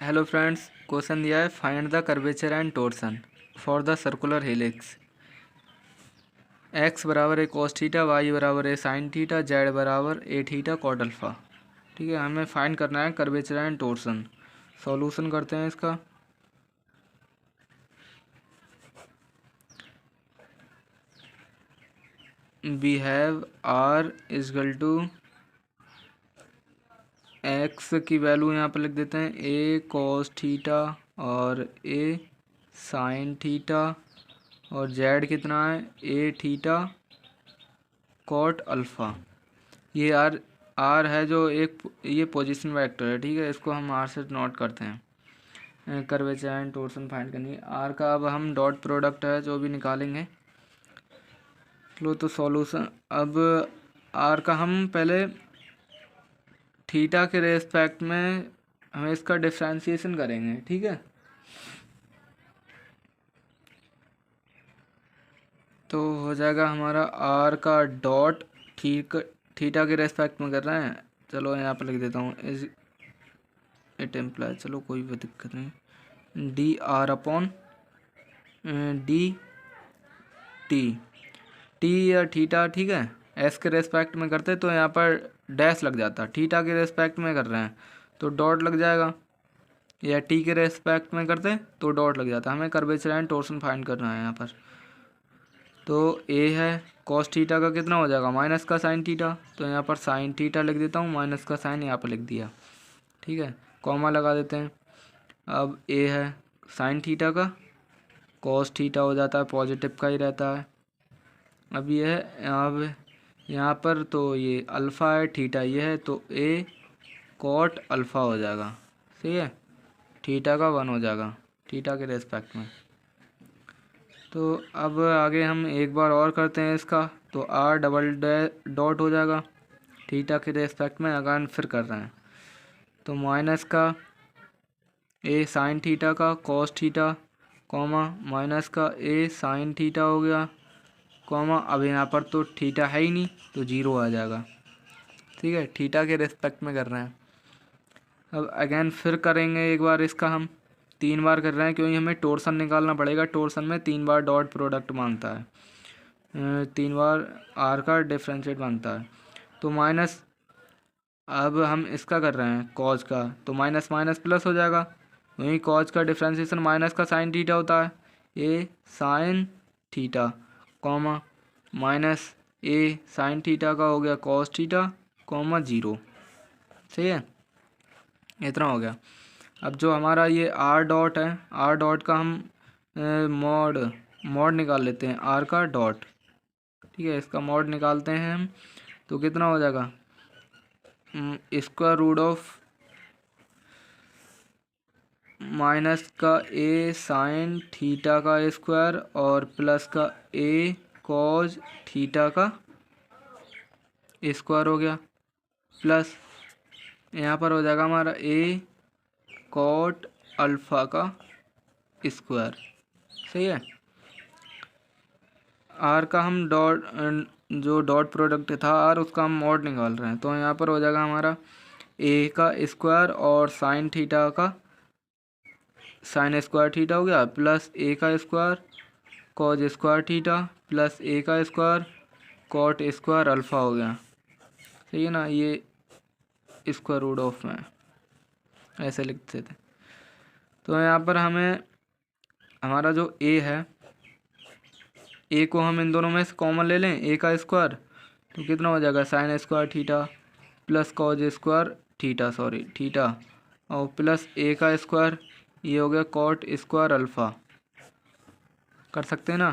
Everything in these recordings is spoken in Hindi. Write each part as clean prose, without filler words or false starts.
हेलो फ्रेंड्स, क्वेश्चन दिया है find the curvature and torsion for the circular helix. X बराबर है कॉस थीटा, वाई बराबर है साइन थीटा, जेड बराबर ए थीटा कॉट अल्फा। ठीक है, हमें फाइंड करना है कर्वेचर एंड टोर्सन। सॉल्यूशन करते हैं इसका। We have r is equal to x की वैल्यू यहाँ पर लिख देते हैं ए कॉस थीटा और ए साइन थीटा, और जेड कितना है ए थीटा कॉट अल्फ़ा। ये आर है जो एक ये पोजीशन वेक्टर है। ठीक है, इसको हम आर से नोट करते हैं। कर्वेचर एंड टोर्सन फाइंड करनी है। आर का अब हम डॉट प्रोडक्ट है जो भी निकालेंगे। लो तो सॉल्यूशन, अब आर का हम पहले थीटा के रेस्पेक्ट में हमें इसका डिफ्रेंशिएशन करेंगे। ठीक है, तो हो जाएगा हमारा आर का डॉट थीटा के रेस्पेक्ट में कर रहे हैं। चलो यहाँ पर लिख देता हूँ इज इट एम्प्लाई, चलो कोई भी दिक्कत नहीं, D R upon D T. T या थीटा, ठीक है, एस के रेस्पेक्ट में करते तो यहाँ पर डैश लग जाता। थीटा के रेस्पेक्ट में कर रहे हैं तो डॉट लग जाएगा, या टी के रेस्पेक्ट में करते तो डॉट लग जाता। हमें कर्वेचर एंड टोर्सन फाइंड करना है यहाँ पर। तो ए है कॉस थीटा का कितना हो जाएगा माइनस का साइन थीटा, तो यहाँ पर साइन थीटा लिख देता हूँ, माइनस का साइन यहाँ पर लिख दिया। ठीक है, कॉमा लगा देते हैं। अब ए है साइन थीटा का, कॉस थीटा हो जाता है, पॉजिटिव का ही रहता है। अब ये है, अब यहाँ पर तो ये अल्फ़ा है, थीटा ये है, तो ए कॉट अल्फ़ा हो जाएगा। सही है, थीटा का 1 हो जाएगा थीटा के रेस्पेक्ट में। तो अब आगे हम एक बार और करते हैं इसका, तो आर डबल डॉट हो जाएगा थीटा के रेस्पेक्ट में। अगेन फिर कर रहे हैं तो माइनस का ए साइन थीटा का कॉस थीटा, कॉमा माइनस का ए साइन थीटा हो गया, कॉमा अब यहाँ पर तो थीटा है ही नहीं तो जीरो आ जाएगा। ठीक है, थीटा के रेस्पेक्ट में कर रहे हैं। अब अगेन फिर करेंगे एक बार इसका, हम 3 बार कर रहे हैं क्योंकि हमें टोर्सन निकालना पड़ेगा। टोर्सन में 3 बार डॉट प्रोडक्ट मांगता है, 3 बार आर का डिफ्रेंशिएट मांगता है। तो माइनस, अब हम इसका कर रहे हैं कॉज का, तो माइनस माइनस प्लस हो जाएगा। वहीं कॉज का डिफ्रेंशिएशन माइनस का साइन थीटा होता है, ए साइन थीटा, कॉमा माइनस ए साइन थीटा का हो गया कॉस थीटा, कॉमा जीरो। सही है, इतना हो गया। अब जो हमारा ये आर डॉट है, आर डॉट का हम मॉड मॉड निकाल लेते हैं आर का डॉट। ठीक है, इसका मॉड निकालते हैं हम, तो कितना हो जाएगा स्क्वायर रूट ऑफ माइनस का ए साइन थीटा का स्क्वायर और प्लस का ए कॉज थीटा का स्क्वायर हो गया, प्लस यहाँ पर हो जाएगा हमारा ए कॉट अल्फ़ा का स्क्वायर। सही है, आर का हम डॉट जो डॉट प्रोडक्ट था आर, उसका हम मॉड निकाल रहे हैं। तो यहाँ पर हो जाएगा हमारा ए का स्क्वायर और साइन थीटा का साइन स्क्वायर थीटा हो गया, प्लस ए का square cos square theta, plus a का स्क्वायर कॉट स्क्वायर अल्फ़ा हो गया। सही है ना, ये स्क्वायर रूट ऑफ में ऐसे लिखते थे। तो यहाँ पर हमें हमारा जो ए है, ए को हम इन दोनों में से कॉमन ले लें, ए का स्क्वायर, तो कितना हो जाएगा sign square theta plus cos square theta, sorry theta, और प्लस ए का स्क्वायर, ये हो गया कॉट स्क्वायर अल्फ़ा। कर सकते हैं ना,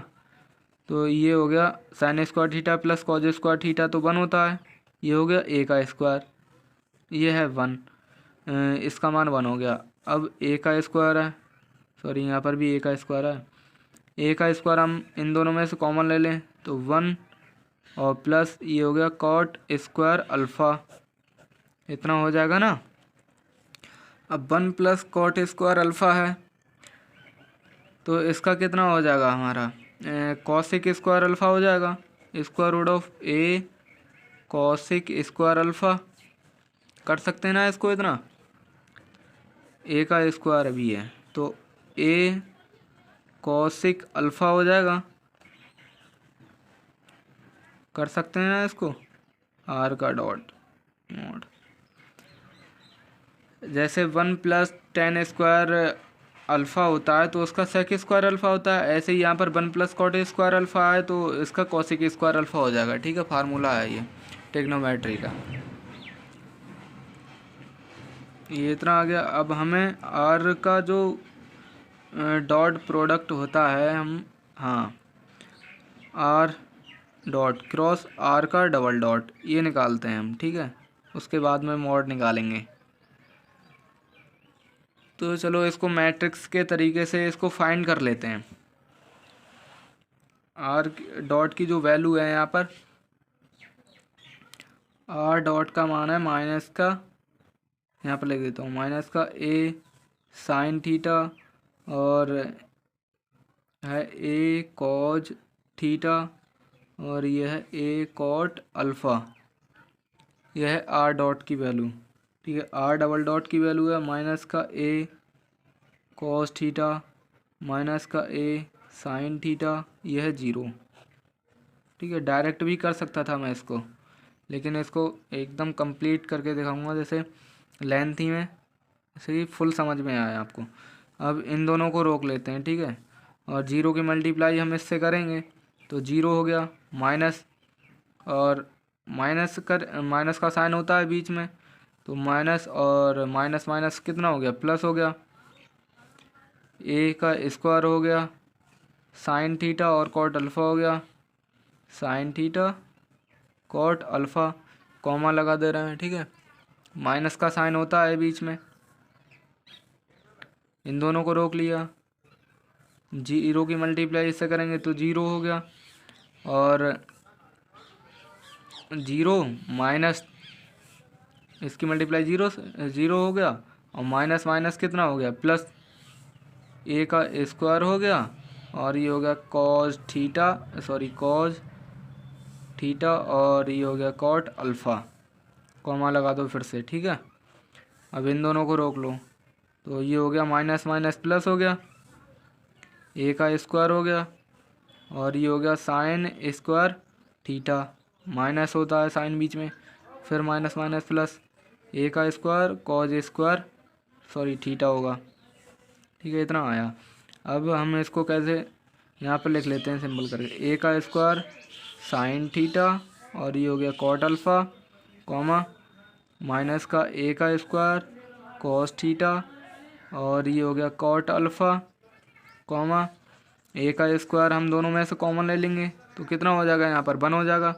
तो ये हो गया sign square theta plus cos square theta तो 1 होता है, ये हो गया ए का स्क्वायर, ये है 1, इसका मान 1 हो गया। अब ए का स्क्वायर है, सॉरी यहाँ पर भी ए का स्क्वायर है, ए का स्क्वायर हम इन दोनों में से कॉमन ले लें तो 1, और प्लस ये हो गया कॉट स्क्वायर अल्फ़ा, इतना हो जाएगा ना। अब 1 प्लस कॉट स्क्वायर अल्फ़ा है, तो इसका कितना हो जाएगा हमारा कॉसिक स्क्वायर अल्फ़ा हो जाएगा, square root of a cosec square alpha. कर सकते हैं ना इसको इतना। ए का स्क्वायर भी है, तो ए कॉसिक अल्फ़ा हो जाएगा। कर सकते हैं ना इसको, आर का डॉट मोड। जैसे 1+tan² अल्फ़ा होता है तो उसका सेक स्क्वायर अल्फ़ा होता है, ऐसे ही यहाँ पर 1+cot² अल्फ़ा है तो इसका कॉसिक स्क्वायर अल्फ़ा हो जाएगा। ठीक है, फार्मूला है ये ट्रिग्नोमेट्री का। ये इतना आ गया। अब हमें आर का जो डॉट प्रोडक्ट होता है, हम हाँ आर डॉट क्रॉस आर का डबल डॉट ये निकालते हैं हम। ठीक है, उसके बाद में मॉड निकालेंगे। तो चलो इसको मैट्रिक्स के तरीके से इसको फाइंड कर लेते हैं। आर डॉट की जो वैल्यू है यहाँ पर, आर डॉट का मान है माइनस का, यहाँ पर लिख देता हूँ माइनस का ए साइन थीटा, और है ए कॉज थीटा, और यह है ए कॉट अल्फ़ा। यह है आर डॉट की वैल्यू। ठीक है, आर डबल डॉट की वैल्यू है माइनस का ए कॉस थीटा माइनस का ए साइन थीटा, यह है 0। ठीक है, डायरेक्ट भी कर सकता था मैं इसको, लेकिन इसको एकदम कंप्लीट करके दिखाऊंगा जैसे लेंथ ही में, जैसे कि फुल समझ में आया आपको। अब इन दोनों को रोक लेते हैं। ठीक है, और 0 की मल्टीप्लाई हम इससे करेंगे तो 0 हो गया, माइनस, और माइनस का साइन होता है बीच में, तो माइनस और माइनस माइनस कितना हो गया, प्लस हो गया। ए का स्क्वायर हो गया साइन थीटा और कॉट अल्फ़ा हो गया, sine theta cot alpha, comma लगा दे रहे हैं। ठीक है, माइनस का साइन होता है बीच में, इन दोनों को रोक लिया। 0 की मल्टीप्लाई इससे करेंगे तो 0 हो गया, और 0 माइनस इसकी मल्टीप्लाई 0 हो गया, और माइनस माइनस कितना हो गया, प्लस ए का स्क्वायर हो गया, और ये हो गया कॉज थीटा, और ये हो गया कॉट अल्फ़ा, कॉमा लगा दो फिर से। ठीक है, अब इन दोनों को रोक लो, तो ये हो गया माइनस माइनस प्लस हो गया, ए का स्क्वायर हो गया, और ये हो गया साइन स्क्वायर थीटा, माइनस होता है साइन बीच में, फिर माइनस माइनस प्लस, ए का स्क्वायर कॉज स्क्वायर थीटा होगा। ठीक है, इतना आया। अब हम इसको कैसे यहाँ पर लिख लेते हैं सिंपल करके, ए का स्क्वायर साइन थीटा, और ये हो गया कॉट अल्फ़ा, कॉमा माइनस का ए का स्क्वायर कॉस थीटा, और ये हो गया कॉट अल्फ़ा, कॉमा ए का स्क्वायर हम दोनों में से कॉमन ले लेंगे तो कितना हो जाएगा, यहाँ पर 1 हो जाएगा।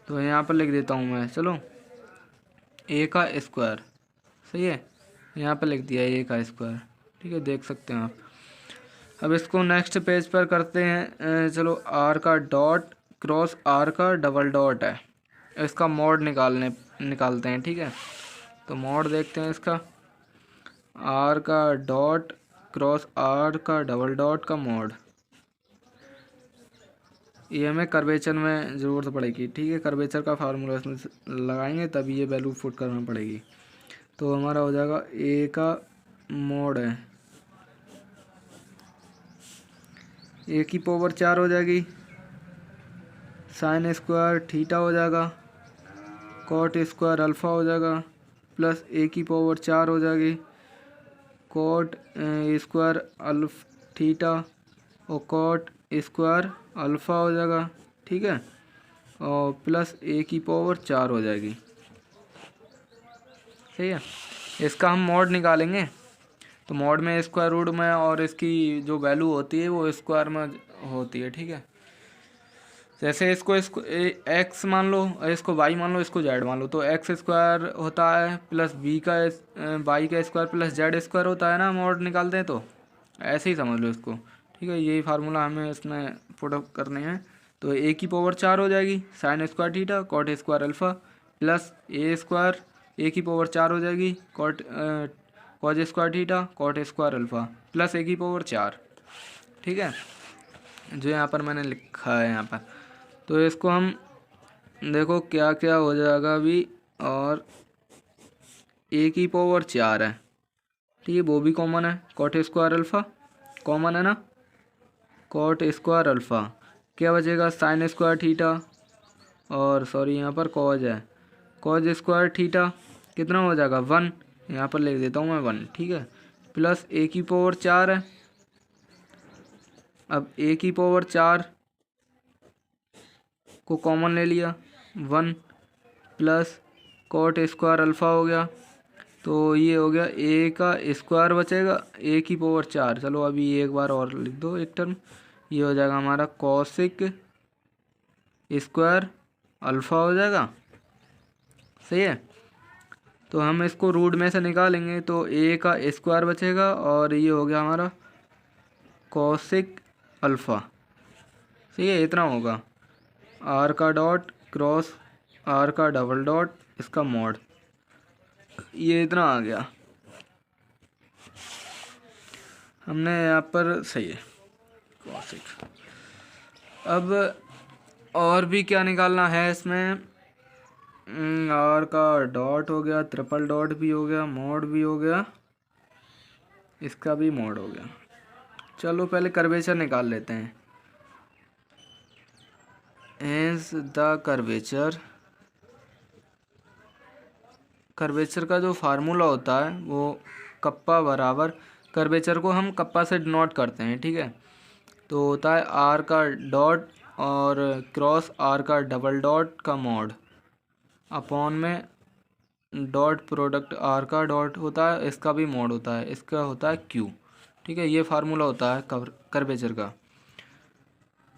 तो यहाँ पर लिख देता हूँ मैं, चलो ए का स्क्वायर, सही है, यहाँ पर लिख दिया ए का स्क्वायर। ठीक है, देख सकते हैं आप। अब इसको नेक्स्ट पेज पर करते हैं। चलो आर का डॉट क्रॉस आर का डबल डॉट है, इसका मॉड निकालते हैं। ठीक है, तो मॉड देखते हैं इसका, आर का डॉट क्रॉस आर का डबल डॉट का मॉड। ये हमें कर्वेचर में ज़रूरत पड़ेगी। ठीक है, कर्वेचर का फार्मूला इसमें लगाएंगे तभी ये वैल्यू पुट करना पड़ेगी। तो हमारा हो जाएगा ए का मॉड है, ए की पावर 4 हो जाएगी, साइन स्क्वायर थीटा हो जाएगा, कॉट स्क्वायर अल्फ़ा हो जाएगा, प्लस ए की पावर 4 हो जाएगी, कॉट स्क्वायर अल्फ थीटा, और कॉट स्क्वायर अल्फ़ा हो जाएगा। ठीक है, और प्लस ए की पावर 4 हो जाएगी। सही है, इसका हम मॉड निकालेंगे, तो मॉड में स्क्वायर रूट में, और इसकी जो वैल्यू होती है वो स्क्वायर में होती है। ठीक है, जैसे इसको एक्स मान लो, इसको वाई मान लो, इसको जेड मान लो, तो एक्स स्क्वायर होता है प्लस वाई का स्क्वायर प्लस जेड स्क्वायर होता है ना, मॉड निकालते हैं तो ऐसे ही समझ लो इसको। ठीक है, यही फार्मूला हमें इसमें पुट अप करने हैं। तो ए की पावर 4 हो जाएगी, sine square theta cot square alpha, plus a square a की पावर 4 हो जाएगी, cos square theta cot square alpha, plus a की पावर 4। ठीक है, जो यहाँ पर मैंने लिखा है यहाँ पर, तो इसको हम देखो क्या क्या हो जाएगा अभी, और ए की पावर 4 है, ठीक है, वो भी कॉमन है। कॉट स्क्वायर अल्फ़ा कॉमन है ना, कॉट स्क्वायर अल्फ़ा। क्या बचेगा, साइन स्क्वायर थीटा, और सॉरी यहाँ पर कॉज है, कॉज स्क्वायर थीटा कितना हो जाएगा 1, यहाँ पर लिख देता हूँ मैं 1, ठीक है, प्लस ए की पावर 4 है। अब ए की पावर 4 को कॉमन ले लिया, 1 प्लस कॉट स्क्वायर अल्फ़ा हो गया, तो ये हो गया ए का स्क्वायर बचेगा, ए की पावर 4। चलो अभी एक बार और लिख दो एक टर्म, ये हो जाएगा हमारा कॉसिक स्क्वायर अल्फ़ा हो जाएगा। सही है, तो हम इसको रूट में से निकालेंगे तो ए का स्क्वायर बचेगा, और ये हो गया हमारा कॉसिक अल्फ़ा। सही है, इतना होगा, आर का डॉट क्रॉस आर का डबल डॉट इसका मॉड, ये इतना आ गया हमने यहाँ पर। सही है, कॉसिक। अब और भी क्या निकालना है इसमें, आर का डॉट हो गया, ट्रिपल डॉट भी हो गया, मॉड भी हो गया, इसका भी मॉड हो गया। चलो पहले कर्वेचर निकाल लेते हैं। एज द कर्वेचर, कर्वेचर का जो फार्मूला होता है वो कप्पा बराबर, कर्वेचर को हम कप्पा से डिनोट करते हैं, ठीक है, तो होता है आर का डॉट और क्रॉस आर का डबल डॉट का मॉड अपॉन में डॉट प्रोडक्ट आर का डॉट होता है, इसका भी मॉड होता है, इसका होता है क्यू। ठीक है, ये फार्मूला होता है कर्वेचर का।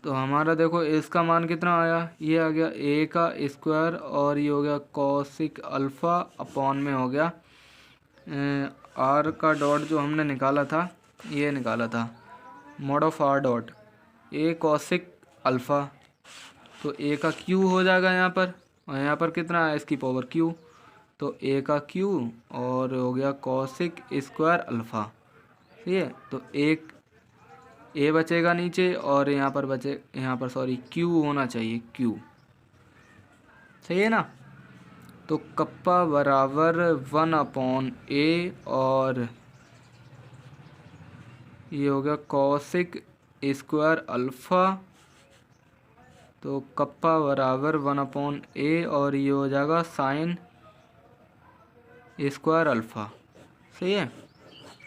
तो हमारा देखो इसका मान कितना आया, ये आ गया ए का स्क्वायर, और ये हो गया कॉसिक अल्फ़ा अपॉन में हो गया आर का डॉट जो हमने निकाला था, ये निकाला था mod of r dot A cosec alpha, तो ए का क्यू हो जाएगा यहाँ पर, और यहाँ पर कितना है इसकी पावर क्यू, तो ए का क्यू और हो गया कॉसिक स्क्वायर अल्फ़ा। ठीक है, तो एक ए बचेगा नीचे, और यहाँ पर बचे, यहाँ पर सॉरी क्यू होना चाहिए, क्यू। सही है ना, तो कप्पा बराबर 1 अपॉन ए, और ये हो गया कॉसिक स्क्वायर अल्फ़ा, तो कप्पा बराबर 1 अपॉन ए, और ये हो जाएगा साइन स्क्वायर अल्फ़ा। सही है,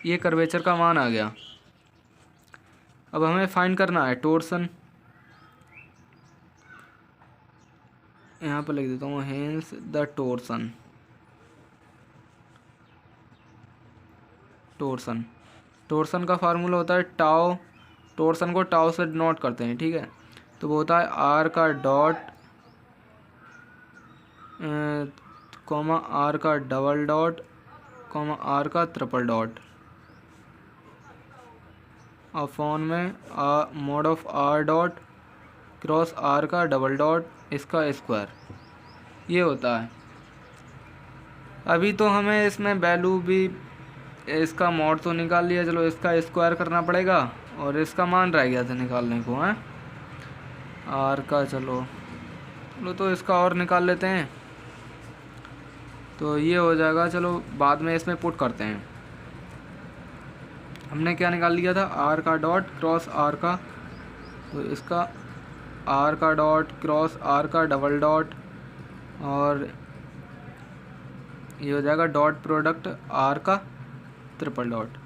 ये कर्वेचर का मान आ गया। अब हमें फाइंड करना है टोर्सन, यहाँ पर लिख देता हूँ hence the torsion, torsion, torsion का फार्मूला होता है टाओ, टोर्सन को टाओ से डिनोट करते हैं, ठीक है, तो वो होता है आर का डॉट कॉमा आर का डबल डॉट कॉमा आर का ट्रिपल डॉट अपॉन में mod of r dot cross r का डबल डॉट इसका स्क्वायर, ये होता है। अभी तो हमें इसमें वैल्यू भी, इसका मॉड तो निकाल लिया, चलो इसका स्क्वायर करना पड़ेगा, और इसका मान रह गया था निकालने को, है आर का, चलो तो इसका और निकाल लेते हैं, तो ये हो जाएगा, चलो बाद में इसमें पुट करते हैं। हमने क्या निकाल लिया था, आर का डॉट क्रॉस आर का, तो इसका आर का डॉट क्रॉस आर का डबल डॉट, और ये हो जाएगा डॉट प्रोडक्ट आर का ट्रिपल डॉट,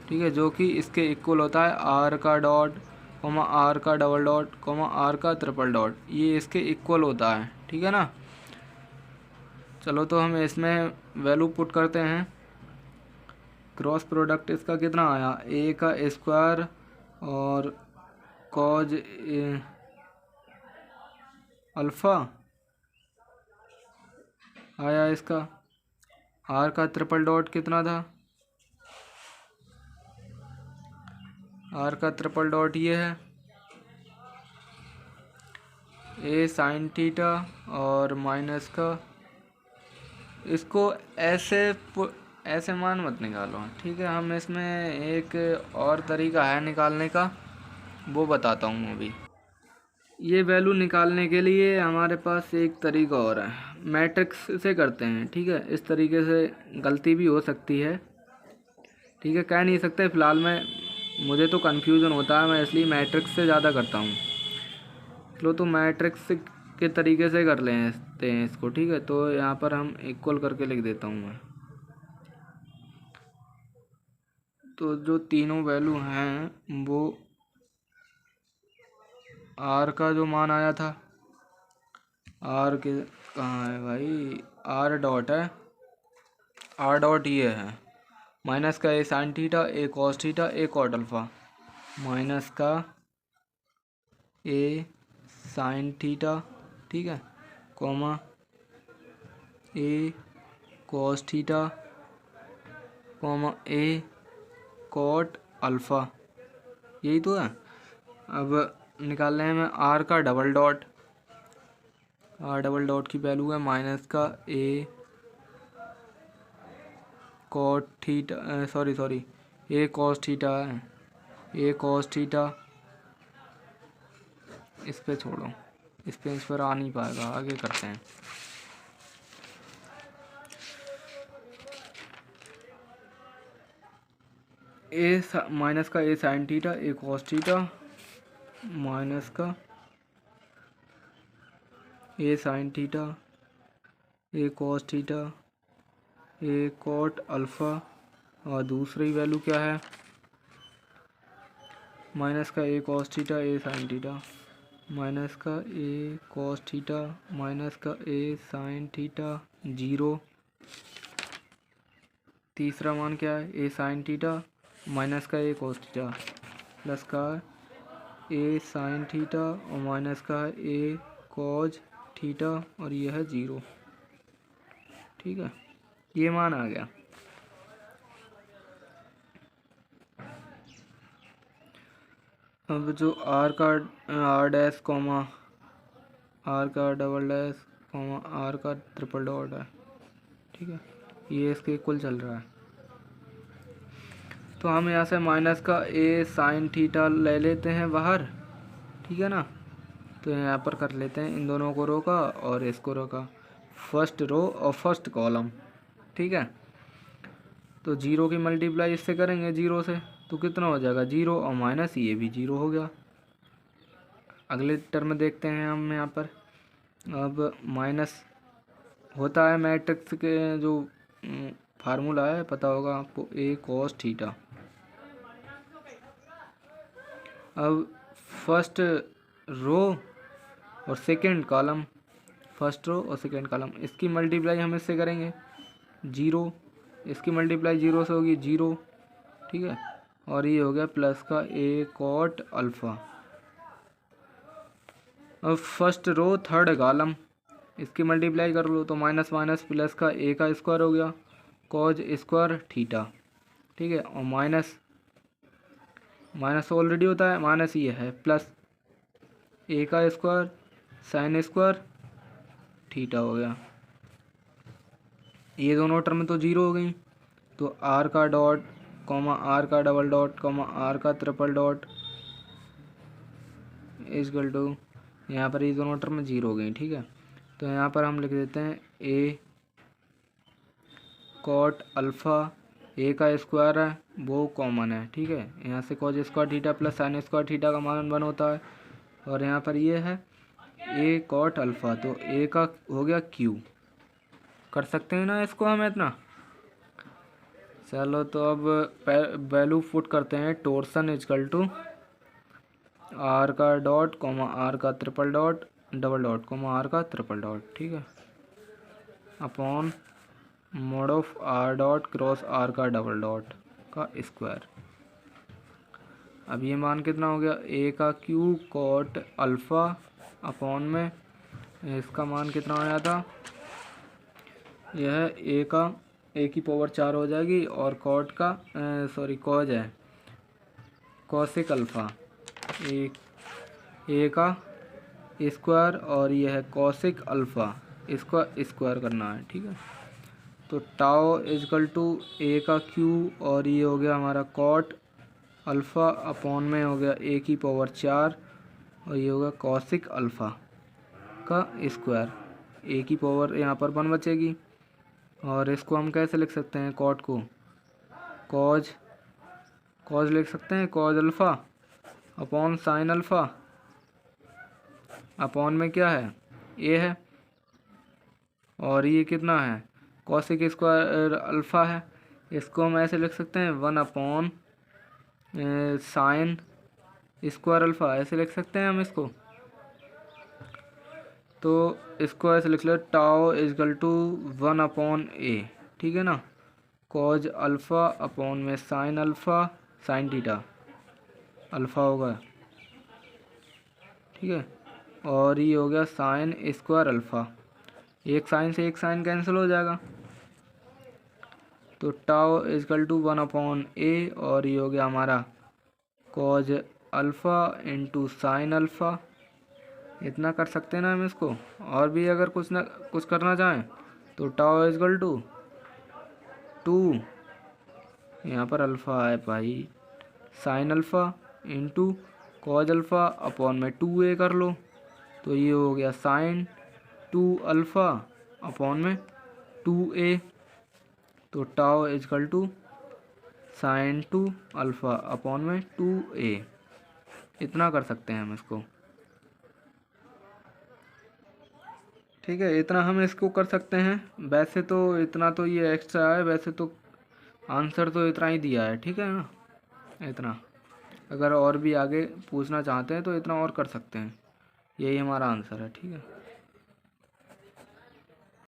ठीक है, जो कि इसके इक्वल होता है आर का डॉट कोमा आर का डबल डॉट कोमा आर का ट्रिपल डॉट, ये इसके इक्वल होता है। ठीक है ना, चलो तो हम इसमें वैल्यू पुट करते हैं। क्रॉस प्रोडक्ट इसका कितना आया, ए का स्क्वायर और कॉज अल्फ़ा आया, इसका आर का ट्रिपल डॉट कितना था, आर का ट्रिपल डॉट ये है ए साइन थीटा, और माइनस का, इसको ऐसे मान मत निकालो, ठीक है, हम इसमें एक और तरीका है निकालने का, वो बताता हूँ अभी। ये वैल्यू निकालने के लिए हमारे पास एक तरीका और है, मैट्रिक्स से करते हैं, ठीक है, इस तरीके से गलती भी हो सकती है, ठीक है, कह नहीं सकते फ़िलहाल में, मुझे तो कन्फ्यूज़न होता है, मैं इसलिए मैट्रिक्स से ज़्यादा करता हूँ। चलो तो मैट्रिक्स के तरीके से कर लेते हैं इसको। ठीक है, तो यहाँ पर हम इक्वल करके लिख देता हूँ मैं। तो जो तीनों वैल्यू हैं वो आर का जो मान आया था, आर के कहाँ है भाई, आर डॉट है, आर डॉट ये है माइनस का ए साइन थीटा, ए कॉस थीटा, ए कॉट अल्फा, माइनस का ए साइन थीटा, ठीक है, कॉमा ए कॉस थीटा, कॉमा ए कॉट अल्फा, यही तो है। अब निकाल रहे हैं मैं आर का double dot, r double dot की वैल्यू है माइनस का a cot theta, sorry a cos theta है, ए कॉस थीटा, इस पे छोड़ो, इस पर आ नहीं पाएगा, आगे करते हैं। ए माइनस का ए साइन थीटा, ए कॉस थीटा, माइनस का ए साइन थीटा, ए कॉस थीटा, ए कॉट अल्फ़ा, और दूसरी वैल्यू क्या है, माइनस का ए कॉस थीटा, ए साइन थीटा, माइनस का ए कॉस थीटा, माइनस का ए साइन थीटा, जीरो। तीसरा मान क्या है, ए साइन थीटा, माइनस का ए कॉस थीटा, प्लस का ए साइन थीटा, और माइनस का ए कॉज थीटा, और ये है जीरो। ठीक है, ये मान आ गया। अब जो आर का आर डैश कॉमा आर का डबल डैश कॉमा आर का ट्रिपल डॉट है, ठीक है, ये इसके इक्वल चल रहा है। तो हम यहाँ से माइनस का ए साइन थीटा ले लेते हैं बाहर, ठीक है ना। तो यहाँ पर कर लेते हैं इन दोनों को रो का और इसको रो का, फर्स्ट रो और फर्स्ट कॉलम, ठीक है। तो जीरो की मल्टीप्लाई इससे करेंगे जीरो से, तो कितना हो जाएगा, जीरो, और माइनस ये भी जीरो हो गया। अगले टर्म देखते हैं हम यहाँ पर। अब माइनस होता है मैट्रिक्स के जो फार्मूला है, पता होगा आपको, ए कॉस थीटा। अब फर्स्ट रो और सेकंड कॉलम, फर्स्ट रो और सेकंड कॉलम, इसकी मल्टीप्लाई हम इससे करेंगे जीरो, इसकी मल्टीप्लाई जीरो से होगी जीरो, ठीक है, और ये हो गया प्लस का ए कॉट अल्फ़ा। अब फर्स्ट रो थर्ड कॉलम, इसकी मल्टीप्लाई कर लो तो माइनस माइनस प्लस का ए का स्क्वायर हो गया कॉज स्क्वायर थीटा, ठीक है, और माइनस माइनस ऑलरेडी होता है, माइनस ये है प्लस ए का स्क्वायर साइन स्क्वायर थीटा हो गया। ये दोनों टर्म तो जीरो हो गई, तो आर का डॉट कॉमा आर का डबल डॉट कॉमा आर का ट्रिपल डॉट इजकल टू, यहाँ पर ये दोनों टर्म जीरो हो गई, ठीक है। तो यहाँ पर हम लिख देते हैं ए कॉट अल्फ़ा, ए का स्क्वायर है वो कॉमन है, ठीक है, यहाँ से cause square theta plus sign square theta का मान वन होता है, और यहाँ पर ये है ए कॉट अल्फ़ा, तो ए का हो गया क्यू। कर सकते हैं ना इसको हम इतना। चलो तो अब वैल्यू पुट करते हैं, टोर्सन इजकल टू आर का डॉट कॉमा आर का triple dot double dot comma r का ट्रिपल डॉट, ठीक है, upon mod of r dot cross r का डबल डॉट का स्क्वायर। अब ये मान कितना हो गया, ए का क्यू कॉट अल्फ़ा अपॉन में इसका मान कितना आया था, यह ए का ए की पावर 4 हो जाएगी, और कॉट का सॉरी कॉज है कॉसिक अल्फ़ा, ए का स्क्वायर, और यह है कॉसिक अल्फ़ा, इसका स्क्वायर करना है, ठीक है। तो टाओ इजकल टू ए का क्यू, और ये हो गया हमारा कॉट अल्फ़ा अपॉन में हो गया ए की पावर 4, और ये होगा कॉसिक अल्फ़ा का स्क्वायर, ए की पावर यहाँ पर 1 बचेगी, और इसको हम कैसे लिख सकते हैं, कॉट को कॉज कॉज लिख सकते हैं cos alpha upon sine alpha, upon में क्या है ए है, और ये कितना है कॉसिक स्क्वायर अल्फ़ा है। इसको हम ऐसे लिख सकते हैं 1 अपॉन साइन स्क्वायर अल्फ़ा, ऐसे लिख सकते हैं हम इसको। तो इसको ऐसे लिख लो टाउ इजकल टू 1 अपॉन ए, ठीक है ना, कॉज अल्फ़ा अपॉन में sine alpha sine theta alpha होगा, ठीक है। और ये हो गया साइन स्क्वायर अल्फ़ा, एक साइन से एक साइन कैंसिल हो जाएगा, तो टाउ इजकल टू 1 अपॉन ए, और ये हो गया हमारा cos alpha into sine alpha. इतना कर सकते हैं ना हम इसको। और भी अगर कुछ करना चाहें तो टाउ इजकल टू 2, यहाँ पर अल्फ़ा है भाई, sine alpha into cos alpha upon में 2a कर लो, तो ये हो गया साइन 2 अल्फ़ा अपॉन में 2a, तो tau is equal to sine 2 alpha upon में 2a। इतना कर सकते हैं हम इसको, ठीक है। इतना हम इसको कर सकते हैं। वैसे तो इतना तो ये एक्स्ट्रा है, वैसे तो आंसर तो इतना ही दिया है, ठीक है ना, इतना। अगर और भी आगे पूछना चाहते हैं तो इतना और कर सकते हैं, यही हमारा आंसर है, ठीक है।